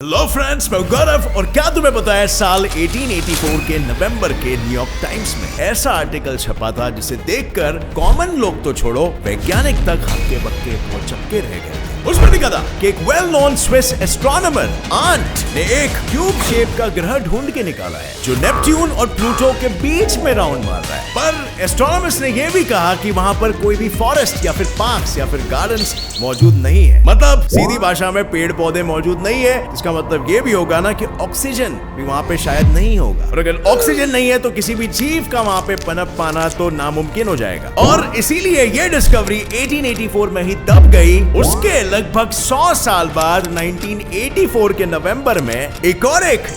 Hello friends, मैं गौरव और क्या तुम्हें पता है साल 1884 के नवंबर के न्यूयॉर्क टाइम्स में ऐसा आर्टिकल छपा था जिसे देखकर कॉमन लोग तो छोड़ो वैज्ञानिक तक हक्के बक्के और चक्के रह गए। उसमें लिखा था कि एक well known Swiss astronomer aunt ने एक क्यूब शेप का ग्रह ढूंढ के निकाला है जो नेपट्यून और प्लूटो के बीच में राउंड मार रहा है। पर एस्ट्रोनॉमर्स ने यह भी कहा कि वहां पर कोई भी फॉरेस्ट या फिर पार्क्स या फिर गार्डन्स मौजूद नहीं है। मतलब सीधी भाषा में पेड़ पौधे मौजूद नहीं है। इसका मतलब ये भी होगा ना कि ऑक्सीजन भी वहां पे शायद नहीं होगा, और अगर ऑक्सीजन नहीं है तो किसी भी जीव का वहां पे पनप पाना तो नामुमकिन हो जाएगा। और इसीलिए ये डिस्कवरी 1884 में ही दब गई। उसके लगभग 100 साल बाद 1984 के नवंबर में एक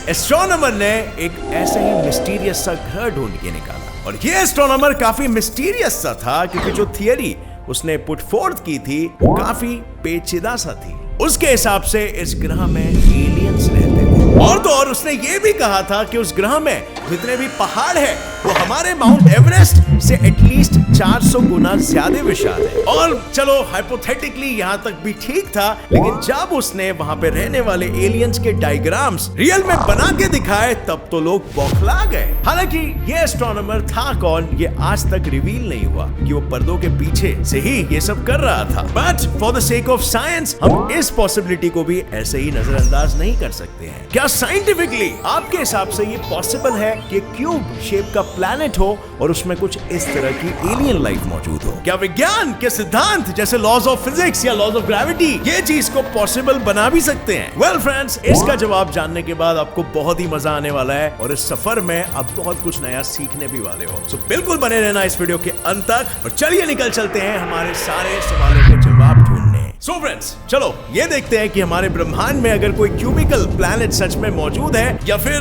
एस्ट्रोनॉमर ने एक ऐसे ही मिस्टीरियस सा ग्रह ढूंढ के निकाला। और ये एस्ट्रोनॉमर काफी मिस्टीरियस सा था क्योंकि जो थियरी उसने पुट फोर्थ की थी वो काफी पेचीदा सा थी। उसके हिसाब से इस ग्रह में एलियंस रहते थे, और तो और उसने ये भी कहा था कि उस ग्रह में जितने भी पहाड़ है वो हमारे माउंट एवरेस्ट से एटलीस्ट 400 गुना ज्यादा विशाल है। और चलो हाइपोथेटिकली यहाँ तक भी ठीक था, लेकिन जब उसने वहां पे रहने वाले एलियंस के डायग्राम्स रियल में बना के दिखाए तब तो लोग बौखला गए। हालांकि ये एस्ट्रोनॉमर था कौन ये आज तक रिवील नहीं हुआ कि वो पर्दों के पीछे से ही ये सब कर रहा था। But for the sake of science हम इस पॉसिबिलिटी को भी ऐसे ही नजरअंदाज नहीं कर सकते हैं। क्या साइंटिफिकली आपके हिसाब से ये पॉसिबल है कि क्यूब शेप का प्लैनेट हो और उसमें कुछ इस तरह की एलियन लाइफ मौजूद हो? क्या विज्ञान के सिद्धांत जैसे लॉज ऑफ फिजिक्स या लॉज ऑफ ग्रेविटी ये चीज को पॉसिबल बना भी सकते हैं? वेल फ्रेंड्स, इसका जवाब जानने के बाद आपको बहुत ही मजा आने वाला है और इस सफर में आप बहुत कुछ नया सीखने भी वाले हो। सो बिल्कुल बने रहना इस वीडियो के अंत तक, और चलिए निकल चलते हैं हमारे सारे सवालों के जवाब ढूंढने। सो फ्रेंड्स, चलो ये देखते हैं कि हमारे ब्रह्मांड में अगर कोई क्यूबिकल प्लैनेट सच में मौजूद है, या फिर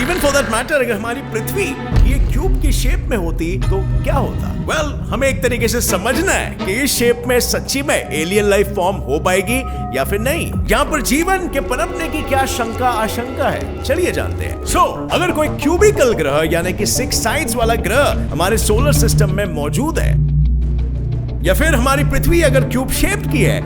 इवन फॉर दैट मैटर अगर हमारी पृथ्वी ये क्यूब की शेप में होती तो क्या होता? वेल, हमें एक तरीके से समझना है कि इस शेप में सच्ची में एलियन लाइफ फॉर्म हो पाएगी या फिर नहीं। यहाँ पर जीवन के पनपने की क्या शंका आशंका है, चलिए जानते हैं। सो अगर कोई क्यूबिकल ग्रह यानी कि 6 साइड्स वाला ग्रह हमारे सोलर सिस्टम में मौजूद है, या फिर हमारी पृथ्वी अगर क्यूब शेप की है,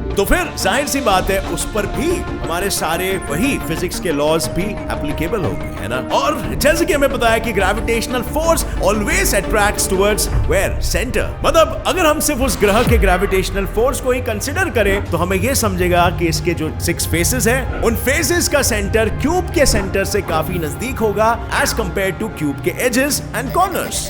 तो फिर जाहिर सी बात है उस पर भी हमारे सारे वही फिजिक्स के लॉज भी एप्लीकेबल होंगे, है ना? और जैसे कि हमें पता है कि gravitational force always attracts towards where? Centre. मतलब अगर हम सिर्फ उस ग्रह के ग्रेविटेशनल फोर्स को ही कंसीडर करें तो हमें यह समझेगा कि इसके जो 6 फेसेस हैं उन फेसेस का सेंटर क्यूब के सेंटर से काफी नजदीक होगा एज कंपेयर टू क्यूब के एजेस एंड कॉर्नर्स।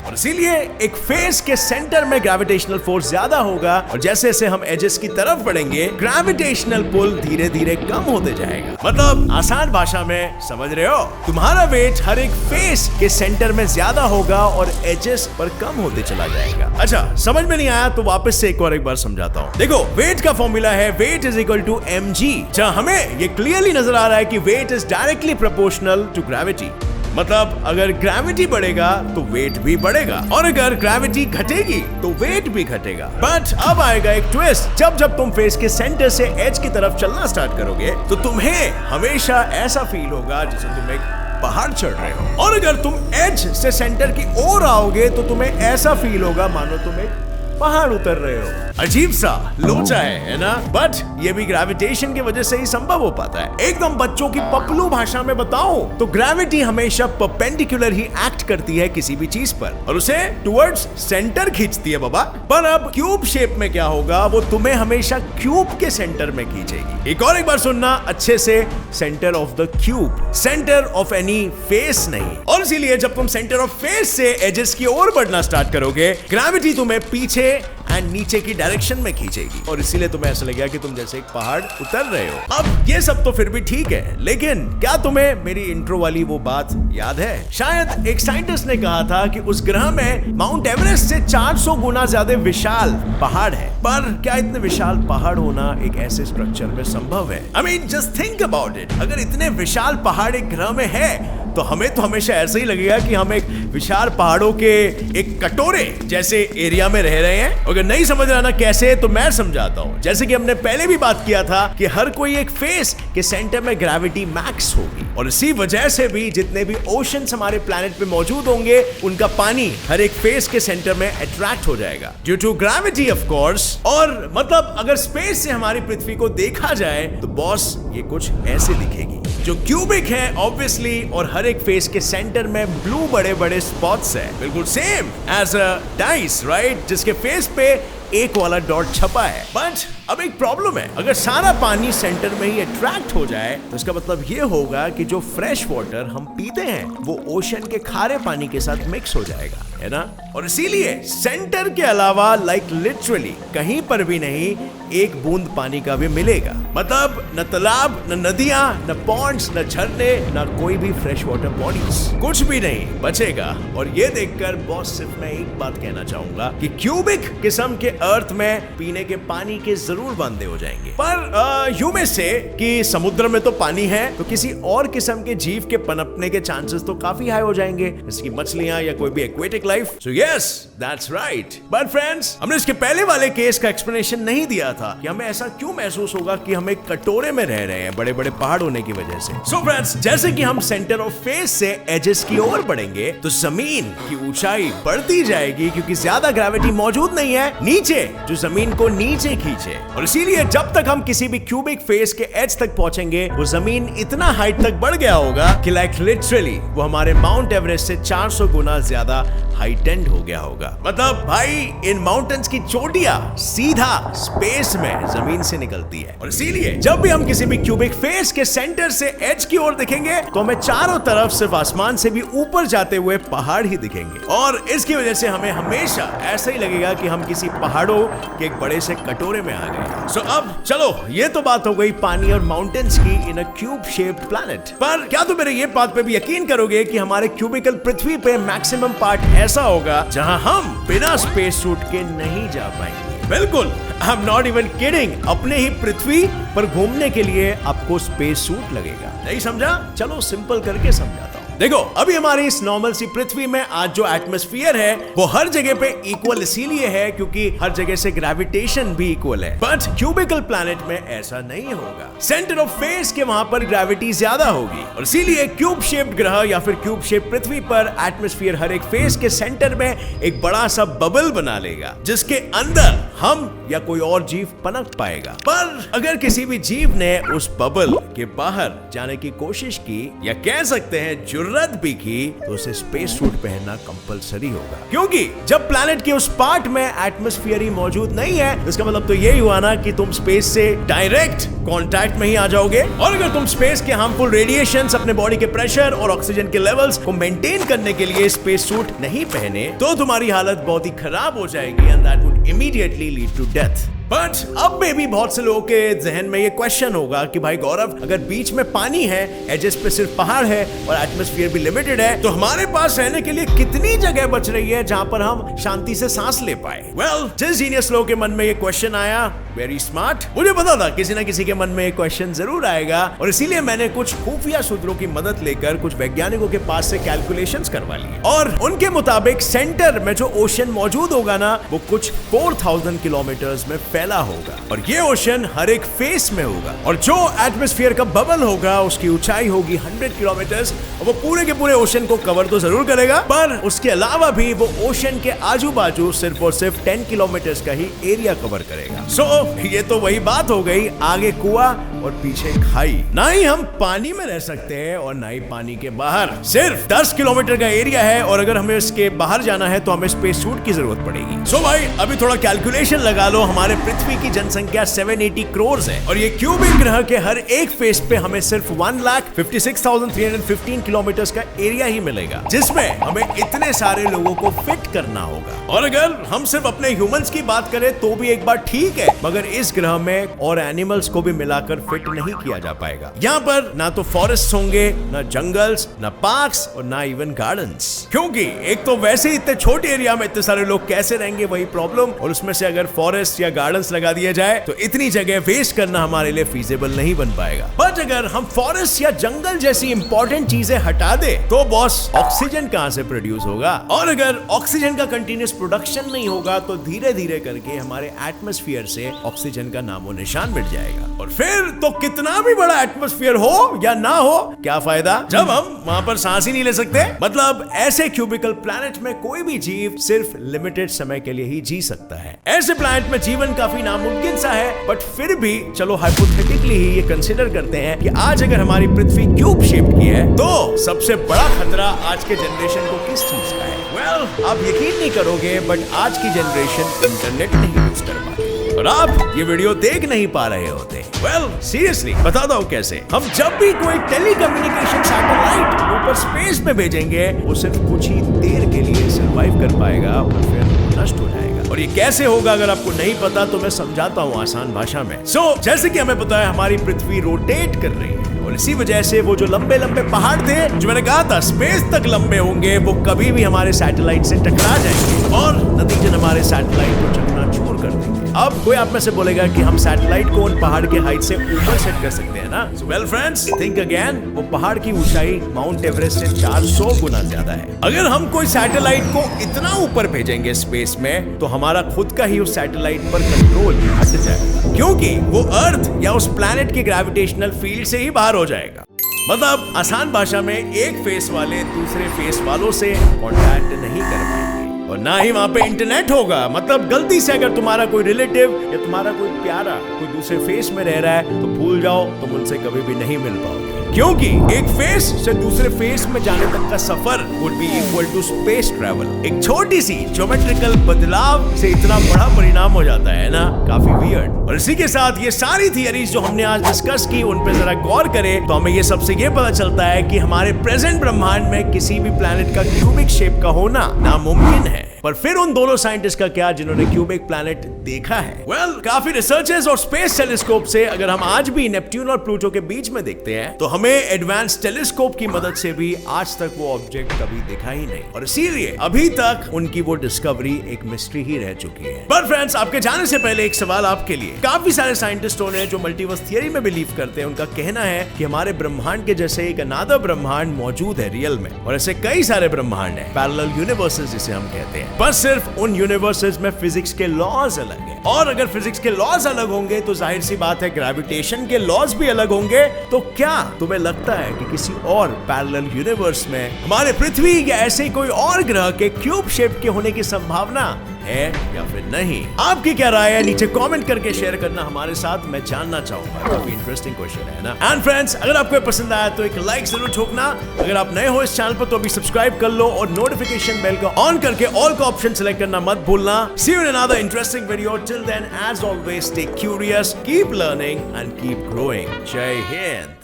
और इसीलिए एक फेस के सेंटर में ग्रेविटेशनल फोर्स ज्यादा होगा, और जैसे जैसे हम एजेस की तरफ बढ़ेंगे ग्रेविटेशनल पुल धीरे धीरे कम होते जाएगा। मतलब आसान भाषा में समझ रहे हो, तुम्हारा वेट हर एक फेस के सेंटर में ज्यादा होगा और एजेस पर कम होते चला जाएगा। अच्छा, समझ में नहीं आया तो वापस से एक बार समझाता हूँ। देखो, वेट का फॉर्मूला है weight is equal to mg, जहां हमें ये क्लियरली नजर आ रहा है कि weight is directly proportional to gravity. मतलब अगर ग्रेविटी बढ़ेगा तो वेट भी बढ़ेगा, और अगर ग्रेविटी घटेगी तो वेट भी घटेगा। बट अब आएगा एक ट्विस्ट। जब तुम फेस के सेंटर से एज की तरफ चलना स्टार्ट करोगे तो तुम्हें हमेशा ऐसा फील होगा जैसे तुम एक पहाड़ चढ़ रहे हो, और अगर तुम एज से सेंटर की ओर आओगे तो तुम्हें ऐसा फील होगा मानो तुम एक पहाड़ उतर रहे हो। अजीब सा लोचा है ना? बट ये भी ग्रेविटेशन की वजह से ही संभव हो पाता है। एकदम बच्चों की पपलू भाषा में बताऊं तो ग्रेविटी हमेशा परपेंडिकुलर ही एक्ट करती है किसी भी चीज पर और उसे टुवर्ड्स सेंटर खींचती है बाबा। पर अब क्यूब शेप में क्या होगा, वो तुम्हें हमेशा क्यूब के सेंटर में खींचेगी। एक बार सुनना अच्छे से, centre of the cube, centre of any face नहीं। और इसीलिए जब तुम सेंटर ऑफ फेस से एजेस की ओर बढ़ना स्टार्ट करोगे ग्रेविटी तुम्हें पीछे एंड नीचे की डायरेक्शन में खींचेगी, और इसीलिए तुम्हें ऐसा लगेगा कि तुम जैसे एक पहाड़ उतर रहे हो। अब ये सब तो फिर भी ठीक है, लेकिन क्या तुम्हें मेरी इंट्रो वाली वो बात याद है? शायद एक साइंटिस्ट ने कहा था कि उस ग्रह में माउंट एवरेस्ट से 400 गुना ज्यादा विशाल पहाड़ है। पर क्या इतने विशाल पहाड़ होना एक ऐसे स्ट्रक्चर में संभव है? I mean just think about it. अगर इतने विशाल पहाड़ एक ग्रह में है तो हमें तो हमेशा ऐसा ही लगेगा कि हम एक विशाल पहाड़ों के एक कटोरे जैसे एरिया में रह रहे हैं। अगर नहीं समझ रहा ना कैसे, तो मैं समझाता हूँ। जैसे कि हमने पहले भी बात किया था कि हर कोई एक फेस के सेंटर में ग्रेविटी मैक्स होगी, और इसी वजह से भी जितने भी ओशंस हमारे प्लैनेट पे मौजूद होंगे उनका पानी हर एक फेस के सेंटर में अट्रैक्ट हो जाएगा due to gravity of course. और मतलब अगर स्पेस से हमारी पृथ्वी को देखा जाए तो बॉस ये कुछ ऐसे दिखेगी, जो क्यूबिक है ऑब्वियसली, और हर एक फेस के सेंटर में ब्लू बड़े बड़े स्पॉट्स है, बिल्कुल same as a dice, right, जिसके फेस पे एक वाला डॉट छपा है। बट अब एक प्रॉब्लम है, अगर सारा पानी सेंटर में ही अट्रैक्ट हो जाए तो इसका मतलब ये होगा कि जो फ्रेश वाटर हम पीते हैं वो ओशन के खारे पानी के साथ मिक्स हो जाएगा, है ना। और इसीलिए सेंटर के अलावा लाइक लिटरली कहीं पर भी नहीं एक बूंद पानी का भी मिलेगा। मतलब न तालाब, न नदियां, न पॉन्ड्स, न झरने, न कोई भी फ्रेश वाटर बॉडीज, कुछ भी नहीं बचेगा। और ये देखकर बॉस सिर्फ मैं एक बात कहना चाहूंगा कि क्यूबिक किस्म के अर्थ में पीने के पानी के जरूर बांधे हो जाएंगे। पर यूं में से कि समुद्र में तो पानी है, तो किसी और किस्म के जीव के पनपने के चांसेस तो काफी हाई हो जाएंगे, जैसे कि मछलियां या कोई भी aquatic life. So yes, that's right. But friends, हमने इसके पहले वाले केस का एक्सप्लेनेशन नहीं दिया था कि हमें ऐसा क्यों महसूस होगा कि हम एक कटोरे में रह रहे हैं बड़े बड़े पहाड़ होने की वजह से। सो फ्रेंड्स, जैसे कि हम सेंटर ऑफ फेस से एजेस की ओर बढ़ेंगे तो जमीन की ऊंचाई बढ़ती जाएगी, क्योंकि ज्यादा ग्रेविटी मौजूद नहीं है नीचे जो जमीन को नीचे खींचे। और इसीलिए जब तक हम किसी भी क्यूबिक फेस के एज तक पहुंचेंगे वो जमीन इतना हाइट तक बढ़ गया होगा कि लाइक लिटरली वो हमारे माउंट एवरेस्ट से 400 गुना ज्यादा हाइटेंड हो गया होगा। मतलब भाई, इन माउंटेन्स की चोटियां सीधा स्पेस में जमीन से निकलती है। और इसीलिए जब भी हम किसी भी क्यूबिक फेस के सेंटर से एज की ओर दिखेंगे तो हमें चारों तरफ सिर्फ आसमान से भी ऊपर जाते हुए पहाड़ ही दिखेंगे, और इसकी वजह से हमें हमेशा ऐसा ही लगेगा कि हम किसी पहाड़ों के एक बड़े से कटोरे में आ गए। सो अब चलो, ये तो बात हो गई पानी और माउंटेन्स की इन अ क्यूब शेप्ड प्लैनेट। पर क्या तुम मेरे ये बात पे भी यकीन करोगे कि हमारे क्यूबिकल पृथ्वी पे मैक्सिमम पार्ट ऐसा होगा जहां हम बिना स्पेस सूट के नहीं जा पाएंगे? बिल्कुल, I am not even kidding. अपने ही पृथ्वी पर घूमने के लिए आपको स्पेस सूट लगेगा। नहीं समझा? चलो सिंपल करके समझाता हूं। देखो, अभी हमारी इस नॉर्मल सी पृथ्वी में आज जो एटमॉस्फेयर है वो हर जगह पे इक्वल इसीलिए है क्योंकि हर जगह से ग्रेविटेशन भी इक्वल है। बट क्यूबिकल प्लैनेट में ऐसा नहीं होगा। सेंटर ऑफ फेस के वहां पर ग्रेविटी ज्यादा होगी, और इसीलिए क्यूब शेप्ड ग्रह या फिर क्यूब शेप्ड पृथ्वी पर एटमॉस्फेयर हर एक फेस के सेंटर में एक बड़ा सा बबल बना लेगा, जिसके अंदर हम या कोई और जीव पनप पाएगा। पर अगर किसी भी जीव ने उस बबल के बाहर जाने की कोशिश की, या कह सकते हैं जरूरत भी की, तो उसे स्पेस सूट पहनना कंपलसरी होगा। क्योंकि जब प्लैनेट के उस पार्ट में एटमॉस्फेयर ही मौजूद नहीं है, इसका मतलब तो यही हुआ ना कि तुम स्पेस से डायरेक्ट कांटेक्ट में ही आ जाओगे। और अगर तुम स्पेस के हार्मफुल रेडिएशंस, अपने बॉडी के प्रेशर और ऑक्सीजन के लेवल्स को मेंटेन करने के लिए स्पेस सूट नहीं पहने, तो तुम्हारी हालत बहुत ही खराब हो जाएगी, and that would immediately lead to death. But अब में भी बहुत से लोगों के जहन में ये क्वेश्चन होगा कि भाई गौरव, अगर बीच में पानी है, एजेस पे सिर्फ पहाड़ है और एटमॉस्फेयर भी लिमिटेड है, तो हमारे पास रहने के लिए कितनी जगह बच रही है जहां पर हम शांति से सांस ले पाए? वेल, जिस जीनियस लोगों के मन में ये क्वेश्चन आया, वेरी स्मार्ट, मुझे पता था किसी ना किसी के मन में ये क्वेश्चन जरूर आएगा, और इसीलिए मैंने कुछ खुफिया सूत्रों की मदद लेकर कुछ वैज्ञानिकों के पास से कैलकुलेशंस करवा लिए। और उनके मुताबिक सेंटर में जो ओशन मौजूद होगा ना, वो कुछ 4000 किलोमीटर्स में फैला होगा, और ये ओशन हर एक फेस में होगा। और जो एटमॉस्फेयर का बबल होगा उसकी ऊंचाई होगी 100 किलोमीटर्स, और वो पूरे के पूरे ओशन को कवर तो जरूर करेगा, पर उसके अलावा भी वो ओशन के आजू बाजू सिर्फ और सिर्फ 10 किलोमीटर्स का ही एरिया कवर करेगा। सो ये तो वही बात हो गई, आगे कुआं और पीछे खाई। ना ही हम पानी में रह सकते हैं और ना ही पानी के बाहर। सिर्फ 10 किलोमीटर का एरिया है, और अगर हमें इसके बाहर जाना है तो हमें स्पेस सूट की जरूरत पड़ेगी। सो भाई, अभी थोड़ा कैलकुलेशन लगा लो। हमारे पृथ्वी की जनसंख्या 780 करोड़ है, और ये क्यूबिक ग्रह के हर एक फेस पे हमें सिर्फ 1,56,315 किलोमीटर का एरिया ही मिलेगा, जिसमें हमें इतने सारे लोगों को फिट करना होगा। और अगर हम सिर्फ अपने ह्यूमंस की बात करें तो भी एक बार ठीक है, मगर इस ग्रह में और एनिमल्स को भी मिलाकर फिट नहीं किया जा पाएगा। यहाँ पर ना तो फॉरेस्ट होंगे, ना जंगल्स, ना पार्क्स और ना इवन गार्डन्स, क्योंकि एक तो वैसे ही इतने छोटे एरिया में इतने सारे लोग कैसे रहेंगे, वही प्रॉब्लम, और उसमें से अगर फॉरेस्ट या गार्डन्स लगा दिया जाए तो इतनी जगह वेस्ट करना हमारे लिए फीजिबल नहीं बन पाएगा। बट अगर हम फॉरेस्ट या जंगल जैसी इंपॉर्टेंट चीजें हटा दे तो बॉस ऑक्सीजन कहां से प्रोड्यूस होगा, और अगर ऑक्सीजन का कंटिन्यूस प्रोडक्शन नहीं होगा तो धीरे धीरे करके हमारे एटमॉस्फेयर से ऑक्सीजन का नामो निशान मिट जाएगा। और फिर तो कितना भी बड़ा एटमॉस्फेयर हो या ना हो, क्या फायदा जब हम वहां पर सांस ही नहीं ले सकते। मतलब ऐसे क्यूबिकल प्लैनेट में कोई भी जीव सिर्फ लिमिटेड समय के लिए ही जी सकता है। ऐसे प्लैनेट में जीवन काफी नामुमकिन सा है, बट फिर भी चलो हाइपोथेटिकली ही ये कंसीडर करते हैं कि आज अगर हमारी पृथ्वी क्यूब शेप्ड की है तो सबसे बड़ा खतरा आज के जनरेशन को किस चीज का है? वेल, आप यकीन नहीं करोगे बट आज की जनरेशन इंटरनेट नहीं यूज कर पाती और आप ये वीडियो देख नहीं पा रहे होते। वेल, सीरियसली बता दो कैसे। हम जब भी कोई टेलीकम्युनिकेशन सैटेलाइट ऊपर स्पेस में भेजेंगे वो सिर्फ कुछ ही देर के लिए सरवाइव कर पाएगा और फिर नष्ट हो जाएगा। और ये कैसे होगा अगर आपको नहीं पता तो मैं समझाता हूँ आसान भाषा में। जैसे कि हमें पता है हमारी पृथ्वी रोटेट कर रही है और इसी वजह से वो जो लंबे लंबे पहाड़ थे जो मैंने कहा था स्पेस तक लंबे होंगे, वो कभी भी हमारे सैटेलाइट से टकरा जाएंगे और नतीजन हमारे सैटेलाइट को चकनाचूर कर देंगे। अब कोई आप में से बोलेगा कि हम सैटेलाइट को उन पहाड़ के हाइट से ऊपर सेट कर सकते हैं ना? Well friends, think again. वो पहाड़ की ऊंचाई माउंट एवरेस्ट से 400 गुना ज्यादा है। अगर हम कोई सैटेलाइट को इतना ऊपर भेजेंगे स्पेस में तो हमारा खुद का ही उस सैटेलाइट पर कंट्रोल हट जाएगा, क्योंकि वो अर्थ या उस प्लैनेट के ग्रेविटेशनल फील्ड से ही बाहर हो जाएगा। मतलब आसान भाषा में एक फेस वाले दूसरे फेस वालों से कांटेक्ट नहीं कर पाएंगे और ना ही वहां पे इंटरनेट होगा। मतलब गलती से अगर तुम्हारा कोई रिलेटिव या तुम्हारा कोई प्यारा कोई दूसरे फेस में रह रहा है तो भूल जाओ, तुम उनसे कभी भी नहीं मिल पाओगे, क्योंकि एक फेस से दूसरे फेस में जाने तक का सफर would be equal to space travel. एक छोटी सी ज्योमेट्रिकल बदलाव से इतना बड़ा परिणाम हो जाता है ना, काफी वियर्ड। और इसी के साथ ये सारी थियरीज जो हमने आज डिस्कस की उन पे जरा गौर करें तो हमें ये सबसे ये पता चलता है कि हमारे प्रेजेंट ब्रह्मांड में किसी भी प्लैनेट का क्यूबिक शेप का होना नामुमकिन है। पर फिर उन दोनों साइंटिस्ट का क्या जिन्होंने क्यूबिक प्लैनेट देखा है? वेल, काफी रिसर्चर्स और स्पेस टेलीस्कोप से अगर हम आज भी नेपट्यून और प्लूटो के बीच में देखते हैं तो हमें एडवांस टेलीस्कोप की मदद से भी आज तक वो ऑब्जेक्ट कभी देखा ही नहीं, और इसीलिए अभी तक उनकी वो डिस्कवरी एक मिस्ट्री ही रह चुकी है। पर फ्रेंड्स, आपके जाने से पहले एक सवाल आपके लिए। काफी सारे साइंटिस्टों ने जो मल्टीवर्स थियरी में बिलीव करते हैं उनका कहना है कि हमारे ब्रह्मांड के जैसे एक अनादर ब्रह्मांड मौजूद है रियल में, और ऐसे कई सारे ब्रह्मांड है, पैरेलल यूनिवर्सेस जिसे हम कहते हैं। बस सिर्फ उन यूनिवर्सेस में फिजिक्स के लॉज अलग हैं, और अगर फिजिक्स के लॉज अलग होंगे तो जाहिर सी बात है ग्रेविटेशन के लॉज भी अलग होंगे। तो क्या तुम्हें लगता है कि किसी और पैरेलल यूनिवर्स में हमारे पृथ्वी या ऐसे कोई और ग्रह के क्यूब शेप के होने की संभावना है या फिर नहीं? आपकी क्या राय है नीचे कमेंट करके शेयर करना हमारे साथ, मैं जानना चाहूंगा। काफी इंटरेस्टिंग क्वेश्चन है ना। एंड फ्रेंड्स, अगर आपको पसंद आया तो एक लाइक जरूर ठोकना। अगर आप नए हो इस चैनल पर तो अभी सब्सक्राइब कर लो और नोटिफिकेशन बेल को ऑन करके ऑल का ऑप्शन सेलेक्ट करना मत भूलना। See you in another interesting video. Till then, as always, stay curious, keep learning and keep growing. Jai Hind.